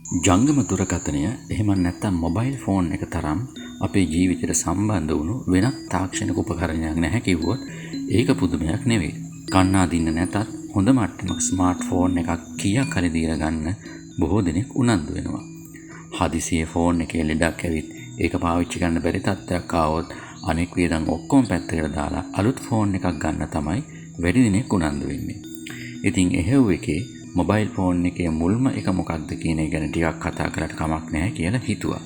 ජංගම දුරකථනය එහෙම නැත්නම් මොබයිල් ෆෝන් එක තරම් අපේ ජීවිතයට සම්බන්ධ වුණු වෙනත් තාක්ෂණික උපකරණයක් නැහැ කිව්වොත් ඒක පුදුමයක් නෙවෙයි. කන්නාදින්න නැතත් හොඳ මට්ටමක ස්මාර්ට් ෆෝන් එකක් කීයක් හරි දීලා ගන්න බොහෝ දෙනෙක් උනන්දු වෙනවා. හදිසියේ ෆෝන් එකේ ලෙඩක් ඇවිත් ඒක පාවිච්චි කරන්න බැරි තත්ත්වයක් ආවොත් අනෙක් වියදම් ඔක්කොම පැත්තකට දාලා අලුත් ෆෝන් එකක් ගන්න තමයි වැඩි දෙනෙක් උනන්දු වෙන්නේ. ඉතින් එහෙව් එකේ මොබයිල් ෆෝන් එකේ මුල්ම එක මොකක්ද කියන එක ගැන ටිකක් කතා කරලා කමක් නැහැ කියලා හිතුවා.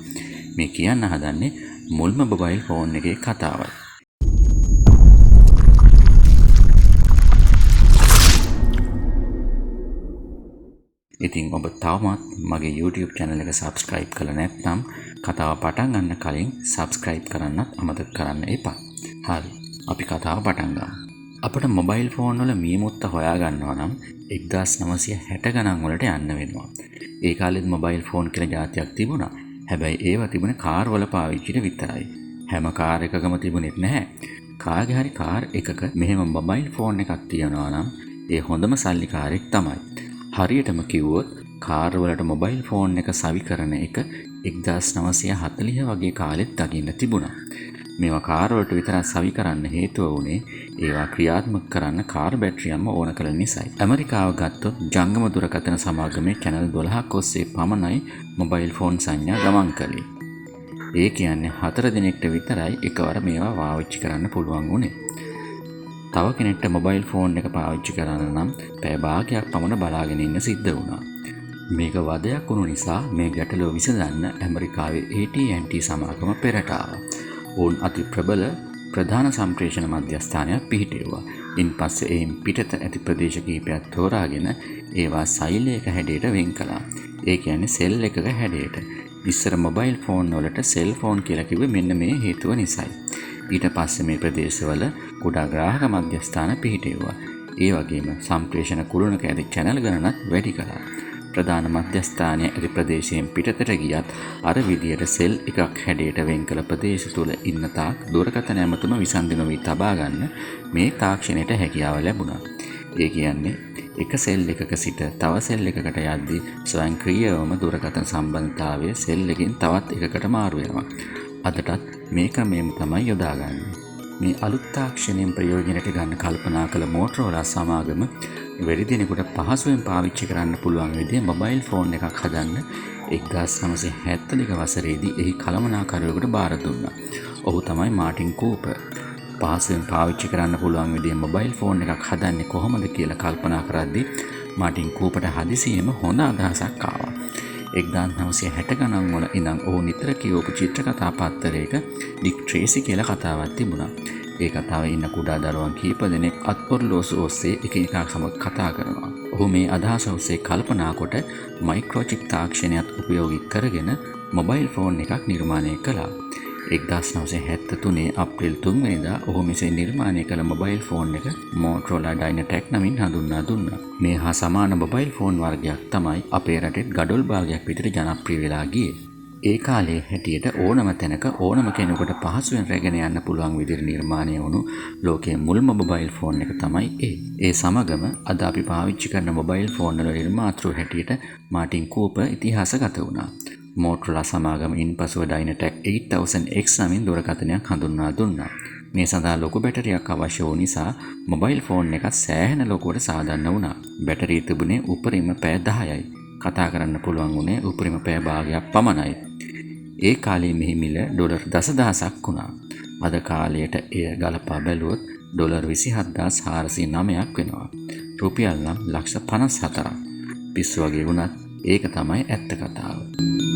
මේ කියන්න හදන්නේ මුල්ම මොබයිල් ෆෝන් එකේ කතාවයි. ඉතින් ඔබ තවමත් මගේ YouTube channel එක subscribe කරලා නැත්නම් කතාව පටන් ගන්න කලින් subscribe කරන්නත් අමතක කරන්න එපා. හරි. අපි කතාව පටන් ගමු. අපිට මොබයිල් ෆෝන් වල මියමුත්ත හොයා ගන්නවා නම් 1960 ගණන් වලට යන්න වෙනවා. ඒ කාලෙත් මොබයිල් ෆෝන් කියලා જાතියක් තිබුණා. හැබැයි ඒවා තිබුණේ කාර් වල පාවිච්චිට විතරයි. හැම කාර් එකකම තිබුණෙත් නැහැ. කාගේ හරි කාර් එකක මෙහෙම මොබයිල් ෆෝන් එකක් තියනවා නම් ඒ හොඳම සල්ලිකාරයෙක් තමයි. හරියටම කිව්වොත් කාර් වලට මොබයිල් ෆෝන් එක සවි කරන එක 1940 වගේ කාලෙත් දකින්න තිබුණා. මේවා කාර් වලට විතරක් සවි කරන්න හේතුව වුණේ ඒවා ක්‍රියාත්මක කරන්න කාර් බැටරියක්ම ඕන කළ නිසායි. ඇමරිකාව ගත්තොත් ජංගම දුරකථන සමාගමේ channel 12ක් ඔස්සේ පමණයි මොබයිල් ෆෝන් සංඥා ගමන් කළේ. ඒ කියන්නේ 4 දිනකට විතරයි එකවර මේවා පාවිච්චි කරන්න පුළුවන් වුණේ. තව කෙනෙක්ට මොබයිල් ෆෝන් එක පාවිච්චි කරන්න නම් පැය භාගයක් පමණ බලාගෙන ඉන්න සිද්ධ වුණා. මේක වදයක් වුණු නිසා මේ ගැටලුව විසඳන්න ඇමරිකාවේ AT&T සමාගම පෙරට ආවා. ඔවුන් අති ප්‍රබල ප්‍රධාන සම්ප්‍රේෂණ මධ්‍යස්ථානයක් පිහිටෙව්වා. ඉන්පස්සේ එයින් පිටත ඇති ප්‍රදේශ කිහිපයක් තෝරාගෙන ඒවා සෛලයක හැඩයට වෙන් කළා. ඒ කියන්නේ සෙල් එකක හැඩයට. ඉස්සර මොබයිල් ෆෝන් වලට සෙල් ෆෝන් කියලා කිව්වේ මෙන්න මේ හේතුව නිසායි. ඊට පස්සේ මේ ප්‍රදේශවල කුඩා ග්‍රාහක මධ්‍යස්ථාන පිහිටෙව්වා. ඒ වගේම සම්ප්‍රේෂණ කුළුණක ඇති channel ගණනත් වැඩි කළා. ප්‍රධාන මධ්‍යස්ථානයේ ඇති ප්‍රදේශයෙන් පිටතට ගියත් අර විදියට සෙල් එකක් හැඩයට වෙන් කළ ප්‍රදේශ තුල ඉන්න තාක් දුරකථන ඇමතුම විසන්ධි නොවි තබා ගන්න මේ තාක්ෂණයට හැකියාව ලැබුණා. ඒ කියන්නේ එක සෙල් එකක සිට තව සෙල් එකකට යද්දී ස්වයංක්‍රීයවම දුරකථන සම්බන්ධතාවය සෙල් එකකින් තවත් එකකට මාරු වෙනවා. අදටත් මේ ක්‍රමයම තමයි යොදාගන්නේ. මේ අලුත් තාක්ෂණයෙන් ප්‍රයෝජනට ගන්න කල්පනා කළ මෝටරෝලා සමාගම වැඩි දිනෙකට පහසුවෙන් පාවිච්චි කරන්න පුළුවන් විදිහේ මොබයිල් ෆෝන් එකක් හදන්න 1972 වසරේදී එහි කළමනාකරුවෙකුට බාර දුන්නා. ඔහු තමයි මාටින් කූපර්. පහසුවෙන් පාවිච්චි කරන්න පුළුවන් විදිහේ මොබයිල් ෆෝන් එකක් හදන්නේ කොහොමද කියලා කල්පනා කරද්දී මාටින් කූපර්ට හදිසියෙම හොඳ අදහසක් ආවා. 1960 ගණන් වල ඉඳන් ඔහු නිතර කියවපු චිත්‍රකතා පත්තරයක ඩික් ට්‍රේසි කියලා කතාවක් තිබුණා. ඒ කතාවේ ඉන්න කුඩා දරුවන් කීප දෙනෙක් අත්පොරලෝසු ඔස්සේ එකිනෙකා සමග කතා කරනවා. ඔහු මේ අදහස ඔස්සේ කල්පනා කොට මයික්‍රෝචිප් තාක්ෂණයත් උපයෝගී කරගෙන මොබයිල් ෆෝන් එකක් නිර්මාණය කළා. 1973 අප්‍රේල් 3 වෙනිදා ඔහු මෙසේ නිර්මාණය කළ මොබයිල් ෆෝන් එක Motorola Dynatec නමින් හඳුන්වා දුන්නා. මේ හා සමාන මොබයිල් ෆෝන් වර්ගයක් තමයි අපේ රටේ ගඩොල් භාගයක් විතර ජනප්‍රිය වෙලා ගියේ. ඒ කාලේ හැටියට ඕනම තැනක ඕනම කෙනෙකුට පහසුවෙන් රැගෙන යන්න පුළුවන් විදිහට නිර්මාණය වුණු ලෝකයේ මුල්ම මොබයිල් ෆෝන් එක තමයි ඒ. ඒ සමගම අද අපි පාවිච්චි කරන මොබයිල් ෆෝන් වල නිර්මාතෘ හැටියට මාටින් කූපර් ඉතිහාසගත වුණා. Motorola සමාගම ඉන්පසුව Dynatec 8000X නමින් දුරකථනයක් හඳුන්වා දුන්නා. මේ සඳහා ලොකු බැටරියක් අවශ්‍ය වූ නිසා මොබයිල් ෆෝන් එකත් සෑහෙන ලොකුවට සාදන්න වුණා. බැටරිය තිබුණේ උපරිම පැය 10යි. කතා කරන්න පුළුවන් වුණේ උපරිම පැය භාගයක් පමණයි. ඒ කාලේ මෙහි මිල ඩොලර් දසදහසක් වුණා. අද කාලයට එය ගලපා බැලුවොත් ඩොලර් 27409ක් වෙනවා. රුපියල් නම් ලක්ෂ 54ක්. පිස්සු වගේ වුණත් ඒක තමයි ඇත්ත කතාව.